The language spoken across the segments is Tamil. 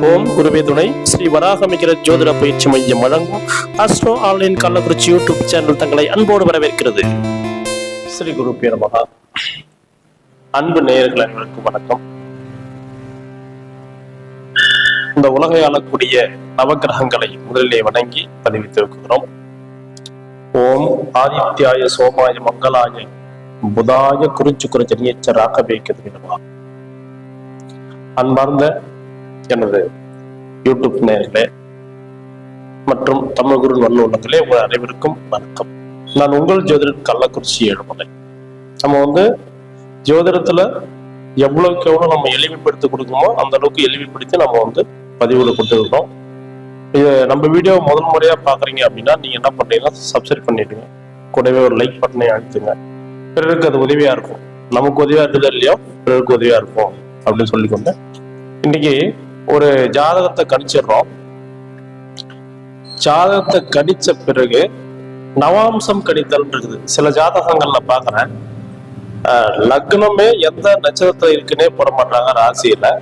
ஓம் குருவே துணை ஸ்ரீ வராகமிகிற ஜோதிட பயிற்சி மையம் வழங்கும் astro online Kallakurichi YouTube channel தங்களை அன்போடு வரவேற்கிறது. ஸ்ரீ குருவே நமஹ. அன்பு நேயர்கள் அனைவருக்கும் வணக்கம். இந்த உலகை ஆளக்கூடிய நவகிரகங்களை முதலிலே வணங்கி பதிவித்திருக்கிறோம். ஓம் ஆதித்யாய சோமாய மங்களாய புதாய குறிச்சு குறிச்ச ராகவேக்கிறது நமஹ. அன்பார்ந்த எனது யூடியூப் நேயர்களே மற்றும் தமிழ் குரு நல்லுள்ளங்களே, உங்கள் அனைவருக்கும் வணக்கம். நான் உங்கள் ஜோதிடர் கள்ளக்குறிச்சி ஏழுமலை. நம்ம ஜோதிடத்துல எவ்வளவுக்கு எவ்வளவு நம்ம எளிமைப்படுத்தி கொடுக்கணுமோ அந்த அளவுக்கு எளிமைப்படுத்தி நம்ம பதிவுகளை கொடுத்துருக்கோம். இது நம்ம வீடியோ முதல் முறையா பாக்குறீங்க அப்படின்னா நீங்க என்ன பண்றீங்கன்னா சப்ஸ்கிரைப் பண்ணிடுங்க, கூடவே ஒரு லைக் பட்டனை அழுத்துங்க. பிறருக்கு அது உதவியா இருக்கும். நமக்கு உதவியா இருக்குது இல்லையோ, பிறருக்கு உதவியா இருக்கும் அப்படின்னு சொல்லிக்கொண்டு இன்னைக்கு ஒரு ஜாதகத்தை கணிச்சிடுறோம். ஜாதகத்தை கணிச்ச பிறகு நவாம்சம் கணித்தல் இருக்குது. சில ஜாதகங்கள்ல பாக்குறேன், லக்னமே எந்த நட்சத்திரத்துல இருக்குன்னே போட மாட்டாங்க ராசியில.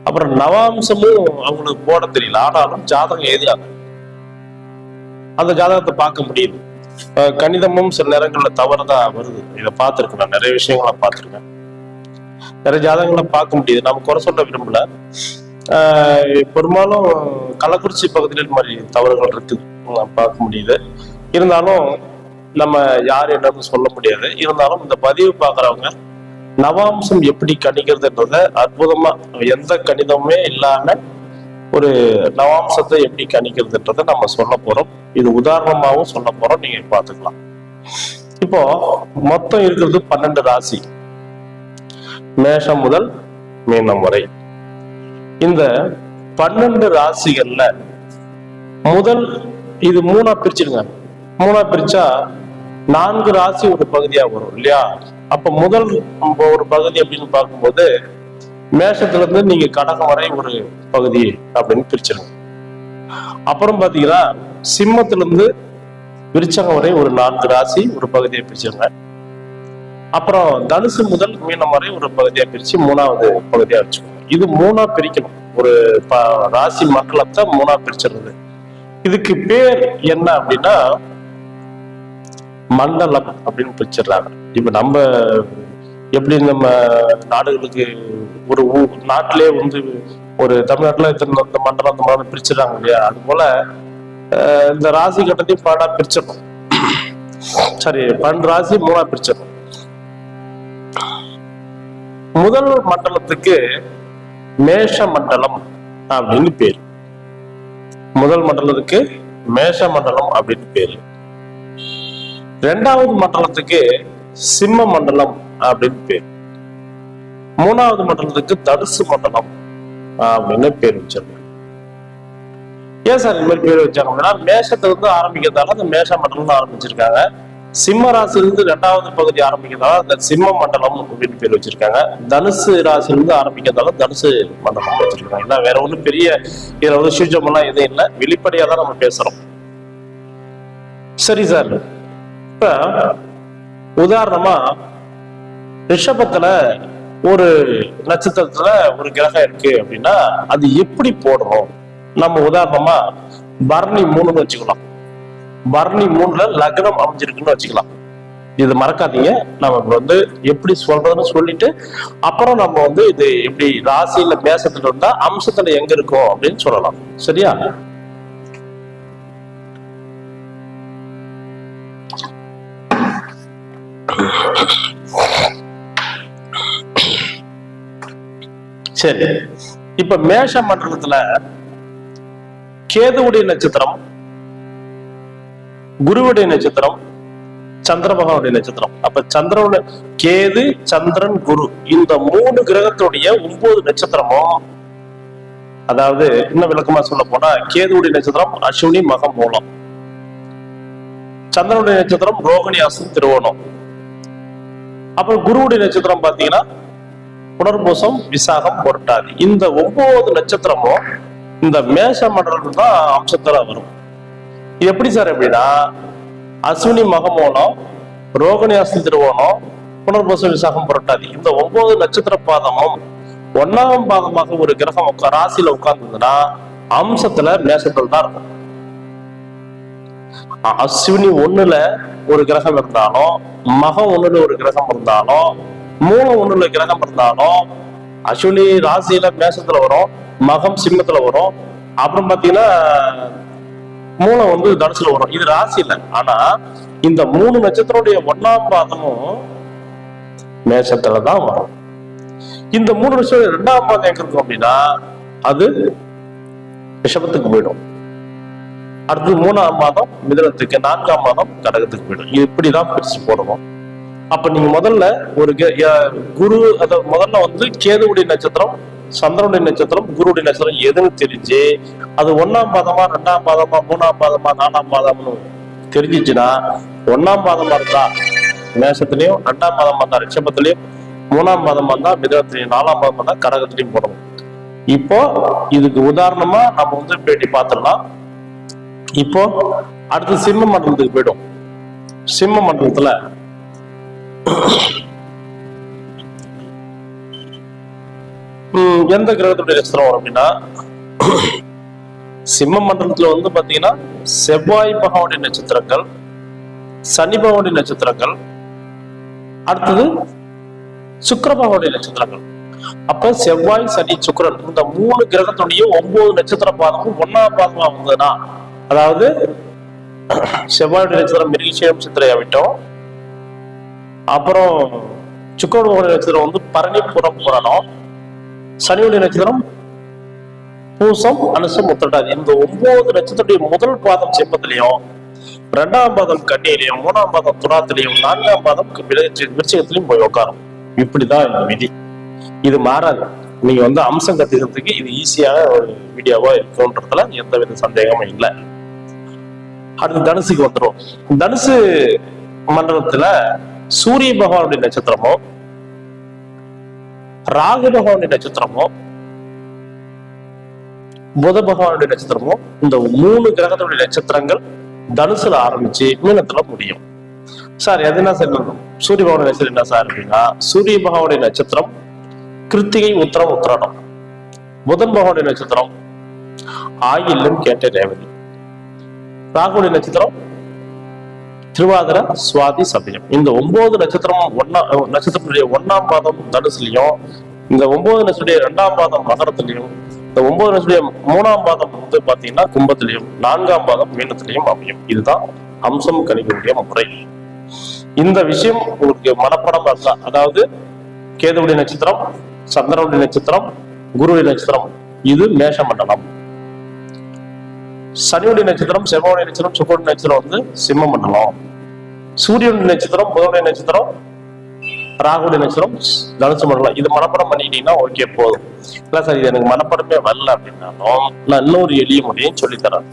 அப்புறம் நவாம்சமும் அவங்களுக்கு போட தெரியல, ஆனாலும் ஜாதகம் எழுதுறாங்க. அந்த ஜாதகத்தை பார்க்க முடியுது. கணிதமும் சில நேரங்கள்ல தவறுதான் வருது. இதை பார்த்திருக்கேன், நான் நிறைய விஷயங்களை பார்த்திருக்கேன், நிறைய ஜாதகங்களை பார்க்க முடியுது. நம்ம குறை சொல்ல விரும்பல. பெரும்பாலும் கள்ளக்குறிச்சி பகுதியில் மாதிரி தவறுகள் இருக்குது, பார்க்க முடியுது. இருந்தாலும் நம்ம யார் என்னன்னு சொல்ல முடியாது. இருந்தாலும் இந்த பதிவு பார்க்குறவங்க நவாம்சம் எப்படி கணிக்கிறதுன்றத அற்புதமா, எந்த கணிதமுமே இல்லாம ஒரு நவாம்சத்தை எப்படி கணிக்கிறதுன்றத நம்ம சொல்ல போறோம். இது உதாரணமாகவும் சொல்ல போறோம், நீங்க பார்த்துக்கலாம். இப்போ மொத்தம் இருக்கிறது 12 ராசி, மேஷம் முதல் மீனம் வரை. இந்த 12 ராசிகள்ல முதல் இது மூணா பிரிச்சிருங்க. மூணா பிரிச்சா 4 ராசி ஒரு பகுதியா வரும் இல்லையா? அப்ப முதல் ஒரு பகுதி அப்படின்னு பார்க்கும்போது மேஷத்துல இருந்து நீங்க கடகம் வரை ஒரு பகுதி அப்படின்னு பிரிச்சிருங்க. அப்புறம் பாத்தீங்கன்னா சிம்மத்துல இருந்து விருச்சகம் வரை ஒரு 4 ராசி ஒரு பகுதியை பிரிச்சிருங்க. அப்புறம் தனுசு முதல் மீனம் வரை ஒரு பகுதியா பிரிச்சு 3வது பகுதியா வச்சுக்கோங்க. இது 3ஆ பிரிக்கணும். ஒரு ராசி மண்டலத்தை 3ஆ பிரிச்சிருந்தது. இதுக்கு பேர் என்ன அப்படின்னா மண்டலம் அப்படின்னு பிரிச்சிடறாங்க. இப்ப நம்ம எப்படி நம்ம நாடுகளுக்கு ஒரு நாட்டிலே ஒரு தமிழ்நாட்டுல இந்த மண்டலம் அந்த மாதிரி பிரிச்சிடறாங்க இல்லையா? அது போல இந்த ராசி கட்டத்தையும் 12ஆ பிரிச்சிடணும். சரி, 12 ராசி 3ஆ பிரிச்சிடணும். முதல் மண்டலத்துக்கு மேஷ மண்டலம் அப்படின்னு பேரு. முதல் மண்டலத்துக்கு மேஷ மண்டலம் அப்படின்னு பேரு. 2வது மண்டலத்துக்கு சிம்ம மண்டலம் அப்படின்னு பேரு. 3வது மண்டலத்துக்கு தனுசு மண்டலம் அப்படின்னு பேர் வச்சிருக்காங்க. ஏன் சார் இந்த மாதிரி பேர் வச்சாங்க? மேஷத்துல இருந்து ஆரம்பிக்கிறதால அந்த மேஷ மண்டலம் ஆரம்பிச்சிருக்காங்க. சிம்ம ராசிலிருந்து 2வது பகுதி ஆரம்பிக்கிறதால அந்த சிம்ம மண்டலம் அப்படின்னு பேர் வச்சிருக்காங்க. தனுசு ராசிலிருந்து ஆரம்பிக்கிறதால தனுசு மண்டலம் வச்சிருக்காங்க. வேற ஒண்ணும் பெரிய இதுல சூட்சம் எல்லாம் எதுவும் இல்லை, வெளிப்படையா தான் நம்ம பேசுறோம். சரி சார், இப்ப உதாரணமா ரிஷபத்துல ஒரு நட்சத்திரத்துல ஒரு கிரகம் இருக்கு அப்படின்னா அது எப்படி போடுறோம்? நம்ம உதாரணமா பரணி 3ன்னு வச்சுக்கலாம். பரணி 3ல லக்னம் அமைஞ்சிருக்குன்னு வச்சுக்கலாம். இது மறக்காதீங்க. நம்ம எப்படி சொல்றதுன்னு சொல்லிட்டு அப்புறம் நம்ம இது எப்படி ராசியில மேசத்துல இருந்தா அம்சத்துல எங்க இருக்கும் அப்படின்னு சொல்லலாம். சரியா? சரி, இப்ப மேஷ மண்டலத்துல கேதுவுடைய நட்சத்திரம், குருவுடைய நட்சத்திரம், சந்திர பகவானுடைய நட்சத்திரம். அப்ப சந்திரனுடைய கேது, சந்திரன், குரு இந்த 3 கிரகத்துடைய 9 நட்சத்திரமும், அதாவது இன்னும் விளக்கமா சொல்ல போனா கேதுவுடைய நட்சத்திரம் அஸ்வினி மகம் மூலம், சந்திரனுடைய நட்சத்திரம் ரோகிணி அஸ்தம் திருவோணம், அப்புறம் குருவுடைய நட்சத்திரம் பாத்தீங்கன்னா புனர்பூசம் விசாகம் பொருட்டாதி. இந்த 9 நட்சத்திரமும் இந்த மேஷ மண்டலம் தான் அம்சத்துல வரும். எப்படி சார் எப்படின்னா அஸ்வினி மகமூலம், ரோகிணி அஸ்தம் திருவோணம், புனர்பூசம் விசாகம் புரட்டாதி இந்த 9 நட்சத்திர பாதமும் 1ஆம் பாதமாக ஒரு கிரகம் ராசியில உட்கார்ந்ததுன்னா அம்சத்துல மேஷத்துல தான் இருக்கும். அஸ்வினி 1ல ஒரு கிரகம் இருந்தாலும், மகம் 1ல ஒரு கிரகம் இருந்தாலும், மூலம் 1ல கிரகம் இருந்தாலும், அஸ்வினி ராசியில மேஷத்துல வரும், மகம் சிம்மத்துல வரும், அப்புறம் பாத்தீங்கன்னா மூலம் வந்து தனுசுல வரும். இது ராசியில. ஆனா இந்த 3 நட்சத்திரோடைய 1ஆம் பாதமும் மேஷத்துலதான் வரும். இந்த 3 நட்சத்திரம் 2ஆம் பாதம் எங்க இருக்கும் அப்படின்னா அது ரிஷபத்துக்கு போயிடும். அடுத்து 3ஆம் மாதம் மிதுனத்துக்கு, 4ஆம் மாதம் கடகத்துக்கு போயிடும். இப்படிதான் பிரிச்சு போடுவோம். அப்ப நீங்க முதல்ல ஒரு குரு, அத முதல்ல வந்து கேதுவுடைய நட்சத்திரம், சந்திரனுடைய நட்சத்திரம், குருவுடைய நட்சத்திரம் எதுன்னு தெரிஞ்சு அது 1ஆம் பாதமா, 2ஆம் பாதமா, 3ஆம் பாதமா, 4ஆம் பாதம்னு தெரிஞ்சிச்சுன்னா 1ஆம் பாதமா இருந்தா மேஷத்துலயும், 2ஆம் பாதமா இருந்தா ரிஷபத்திலையும், 3ஆம் பாதமா இருந்தா மிதுனத்திலையும், 4ஆம் பாதமா இருந்தா கடகத்திலையும் போடணும். இப்போ இதுக்கு உதாரணமா நம்ம வந்து பேட்டி பார்த்துடலாம். இப்போ அடுத்து சிம்ம மண்டலத்துக்கு போயிடும். சிம்ம மண்டலத்துல எந்த கிரகத்துடைய நட்சத்திரம் வரும் அப்படின்னா சிம்ம மண்டலத்துல வந்து பாத்தீங்கன்னா செவ்வாய் பகவானுடைய நட்சத்திரங்கள், சனி பகவானுடைய நட்சத்திரங்கள், அடுத்தது சுக்கிர பகவானுடைய நட்சத்திரங்கள். அப்ப செவ்வாய், சனி, சுக்கிரன் இந்த 3 கிரகத்துடைய 9 நட்சத்திர பாதமும் 1ஆம் பாதமா வந்ததுன்னா, அதாவது செவ்வாயுடைய நட்சத்திரம் மிருகசீரிஷம் சித்திரையா விட்டோம், அப்புறம் சுக்கிரனுடைய நட்சத்திரம் வந்து பரணி புறம் புராணம், சனியுடைய நட்சத்திரம் பூசம், அனுசம், உத்திரட்டாதி. இந்த 9 நட்சத்திரத்துடைய முதல் பாதம் சிம்மத்திலையும், 2ஆம் பாதம் கன்னியிலையும், 3ஆம் பாதம் துலாத்திலையும், 4ஆம் பாதம் விருச்சிகத்திலையும் போய் உட்காரும். இப்படிதான் இந்த விதி. இது மாறாது. நீங்க வந்து அம்சம் கத்துக்கிறதுக்கு இது ஈஸியான ஒரு வீடியோவா இருக்குன்றதுல எந்த வித சந்தேகமும் இல்லை. அடுத்து தனுசுக்கு வந்துடும். தனுசு மண்டலத்துல சூரிய பகவானுடைய நட்சத்திரமோ, ராகு பகவானுடைய நட்சத்திரமோ, புத பகவானுடைய நட்சத்திரமோ, இந்த 3 கிரகத்துடைய நட்சத்திரங்கள் தனுசுல ஆரம்பிச்சு மீனத்துல முடியும். சார் எதுனா சொல்லணும், சூரிய பகவானுடைய நட்சத்திரம் என்ன சார் அப்படின்னா, சூரிய பகவானுடைய நட்சத்திரம் கிருத்திகை, உத்திரம், உத்திராடம். புதன் பகவானுடைய நட்சத்திரம் ஆயில்யம், கேட்ட, ரேவதி. ராகுடைய நட்சத்திரம் திருவாதிரை, சுவாதி, சதயம். இந்த 9 நட்சத்திரம் நட்சத்திரத்துடைய 1ஆம் பாதம் தனுசுலையும், இந்த 9 நட்சத்திரத்துடைய 2ஆம் பாதம் மகரத்திலையும், இந்த 9 நட்சத்திரத்துடைய 3ஆம் பாதம் வந்து பாத்தீங்கன்னா கும்பத்திலையும், 4ஆம் பாதம் மீனத்திலையும் அமையும். இதுதான் அம்சம் கணிக்கக்கூடிய முறை. இந்த விஷயம் உங்களுக்கு மனப்படம் வரலாம். அதாவது கேதுவுடைய நட்சத்திரம், சந்திரனுடைய நட்சத்திரம், குருவுடைய நட்சத்திரம் இது மேஷ மண்டலம். சனியுடைய நட்சத்திரம், செவ்வாயுடைய நட்சத்திரம், சுக்கிரனுடைய நட்சத்திரம் வந்து சிம்ம மண்டலம். சூரியனுடைய நட்சத்திரம், புதனுடைய நட்சத்திரம், ராகுடைய நட்சத்திரம் தனுசு மண்டலம். இது மனப்படம் பண்ணிட்டீங்கன்னா ஓகே போதும். இல்ல சார் இது எனக்கு மனப்படமே வரல அப்படின்னாலும் நான் இன்னொரு எளிய முறையும் சொல்லித்தரேன்.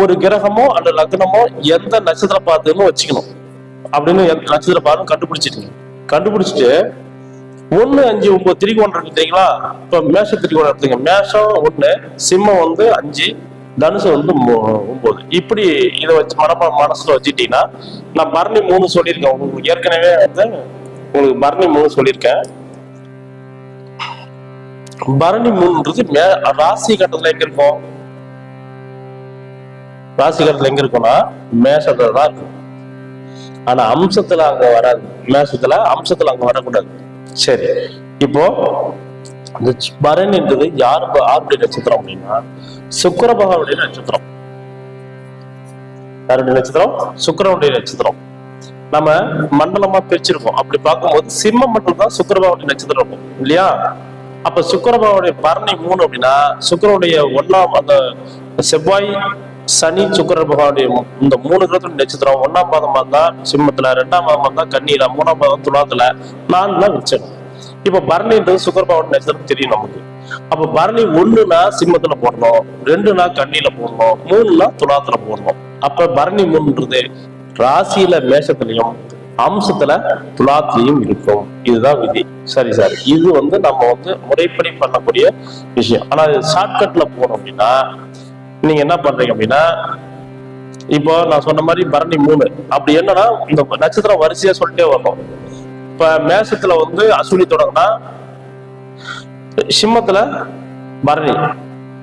ஒரு கிரகமோ அல்லது லக்னமோ எந்த நட்சத்திர பாதம்னு வச்சுக்கணும் அப்படின்னு நட்சத்திர பாதம் கண்டுபிடிச்சிருங்க. கண்டுபிடிச்சிட்டு 1, 5, 9 திரிகோணம் இருக்கு தெரியுங்களா? இப்ப மேஷ திரிகோணம் எடுத்துங்க. மேஷம் 1, சிம்மம் வந்து 5, தனுசு வந்து 9. இப்படி இதை வச்சு மனசுல வச்சுட்டீங்கன்னா, நான் பரணி 3 சொல்லியிருக்கேன் உங்களுக்கு ஏற்கனவே வந்து உங்களுக்கு பரணி 3 சொல்லியிருக்கேன். பரணி 3ன்றது ராசி கட்டத்துல எங்க இருக்கும்? ராசி கட்டத்துல எங்க இருக்கும்னா மேஷத்துல தான் இருக்கும். ஆனா அம்சத்துல அங்க வராது. மேஷத்துல அம்சத்துல அங்க வரக்கூடாது. சரி, இப்போ அந்த பரணின்றது யாருடைய நட்சத்திரம் அப்படின்னா சுக்கிர பகவானுடைய நட்சத்திரம். யாருடைய நட்சத்திரம்? சுக்கிரனுடைய நட்சத்திரம். நம்ம மண்டலமா பிரிச்சிருக்கோம். அப்படி பார்க்கும்போது சிம்ம மண்டலம் தான் சுக்கிர பகவானுடைய நட்சத்திரம் இருக்கும் இல்லையா? அப்ப சுக்கிர பகவானுடைய பரணி 3 அப்படின்னா சுக்கிரனுடைய 1ஆம் அந்த செவ்வாய், சனி, சுக்கிர பகவானுடைய இந்த 3 கிரகத்துடைய நட்சத்திரம் 1ஆம் பாதமா இருந்தா சிம்மத்துல, 2ஆம் பாதமா இருந்தா கன்னியில, 3ஆம் பாதம் துலாத்துல, 4ல விருச்சிகம். இப்ப பரணின்றது சுக்கிர பகவானுடைய நட்சத்திரம் தெரியும் நமக்கு. அப்ப பரணி 1னா சிம்மத்துல போடணும், 2னா கன்னியில போடணும், 3னா துலாத்துல போடணும். அப்ப பரணி 3ன்றது ராசியில மேஷத்திலையும் அம்சத்துல துலாத்திலையும் இருக்கும். இதுதான் விதி. சரி சார், இது வந்து நம்ம வந்து முறைப்படி பண்ணக்கூடிய விஷயம். ஆனா ஷார்ட்கட்ல போனோம் அப்படின்னா நீங்க என்ன பண்றீங்க அப்படின்னா, இப்போ நான் சொன்ன மாதிரி பரணி 3 அப்படி என்னன்னா இந்த நட்சத்திரம் வரிசையா சொல்லிட்டே வரணும். இப்ப மேஷத்துல வந்து அஸ்வினி தொடங்கினா சிம்மத்துல பரணி,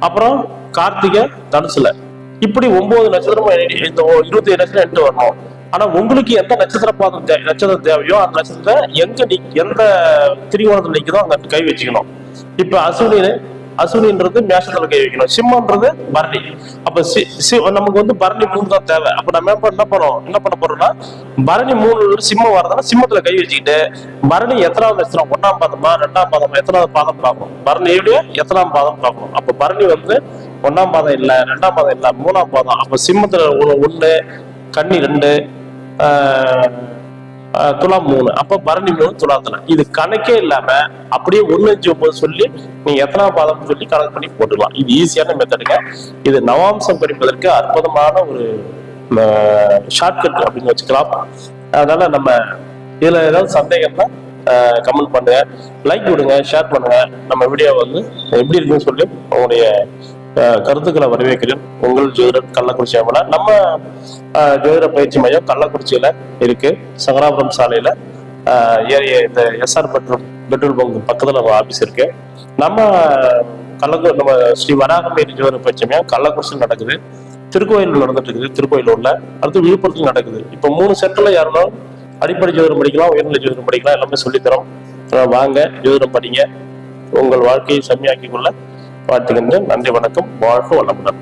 அப்புறம் கார்த்திகை தனுசுல, இப்படி 9 நட்சத்திரமும் இந்த 27 நட்சத்திரம் எட்டு வரணும். ஆனா உங்களுக்கு எந்த நட்சத்திர பாதம் நட்சத்திரம் தேவையோ அந்த நட்சத்திரத்தை எந்த திரிகோணத்துல நிக்குதோ அங்க கை வச்சுக்கணும். இப்ப அசுவினின்றது மேஷத்துல கை வைக்கணும், சிம்மன்றது பரணி. அப்ப நமக்கு வந்து பரணி 3 தான் தேவை. அப்ப நம்ம என்ன பண்ண போறோம்னா பரணி 3 சிம்மம் வரதுனா சிம்மத்துல கை வச்சுக்கிட்டு பரணி எத்தனாவது நட்சத்திரம், 1ஆம் பாதமா 2ஆம் பாதமா எத்தனாவது பாதம் பார்க்கணும், பரணியுடைய எத்தனாம் பாதம் பார்க்கணும். அப்ப பரணி வந்து 1ஆம் பாதம் இல்ல, 2ஆம் பாதம் இல்ல, 3ஆம் பாதம். அப்ப சிம்மத்துல 1, கன்னி 2, துலாம் 3, அப்ப பரணி 3 துலாத்துல. இது கணக்கே இல்லாம அப்படியே 1, 5, 9 சொல்லி நீங்க எத்தனாம் பாதம் சொல்லி கணக்கு பண்ணி போட்டுக்கலாம். இது ஈஸியான மெத்தடுங்க. இது நவாம்சம் கணிப்பதற்கு அற்புதமான ஒரு ஷார்ட்கட் அப்படின்னு வச்சுக்கலாம். அதனால நம்ம இதுல ஏதாவது சந்தேகம்னா கமெண்ட் பண்ணுங்க, லைக் கொடுங்க, ஷேர் பண்ணுங்க. நம்ம வீடியோ வந்து எப்படி இருக்குன்னு சொல்லி உங்களுடைய கருத்துக்களை வரவேற்கிறேன். உங்கள் ஜோதிடர் கள்ளக்குறிச்சி அமலா. நம்ம ஜோதிட பயிற்சி மையம் கள்ளக்குறிச்சியில இருக்கு, சங்கராபுரம் சாலையில ஏரியா இந்த எஸ்ஆர் பெட்ரோல் பங்க் பக்கத்துல நம்ம ஆபீஸ் இருக்கு. நம்ம நம்ம ஸ்ரீ வராகமேரி ஜோதிட பயிற்சி மையம் கள்ளக்குறிச்சியில் நடக்குது, திருக்கோயில் நடந்துட்டு இருக்குது, திருக்கோயிலூர்ல, அடுத்து விழுப்புரத்தில் நடக்குது. இப்ப 3 சென்டர்ல யாருனாலும் அடிப்படை ஜோதிடம் படிக்கலாம், உயர்நிலை ஜோதிடம் படிக்கலாம், எல்லாமே சொல்லித்தரோம். வாங்க, ஜோதிடம் படிங்க, உங்கள் வாழ்க்கையை செம்மையாக்கிக் கொள்ள வாழ்த்துகின்றேன். நன்றி, வணக்கம், வாழ்க வளமுடன்.